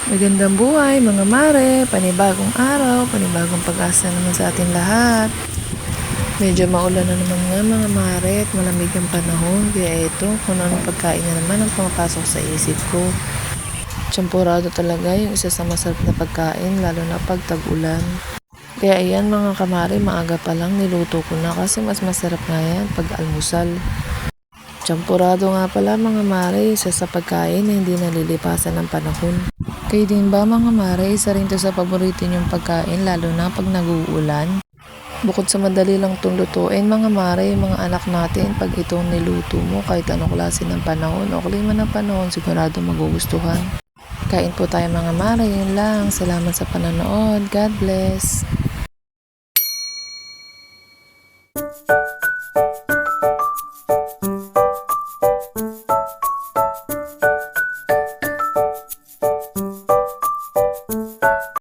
Magandang buhay mga mare, panibagong araw, panibagong pag-asa naman sa ating lahat. Medyo maulan na naman nga mga mare at malamig ang panahon, kaya ito kung anong pagkain na naman ang pumapasok sa isip ko. Champurado talaga yung isa sa masarap na pagkain, lalo na pag tag-ulan. Kaya ayan mga kamare, maaga pa lang niluto ko na kasi mas masarap nga yan pag almusal. Champurado nga pala mga mare, isa sa pagkain na hindi nalilipasan ng panahon. Kayo din ba mga mare, isa rin to sa paborito niyong pagkain lalo na pag nag-uulan? Bukod sa madali lang itong lutuin mga mare, mga anak natin pag itong niluto mo kahit anong klase ng panahon o klima ng panahon, sigurado magugustuhan. Kain po tayo mga mare, yun lang. Salamat sa panonood. God bless.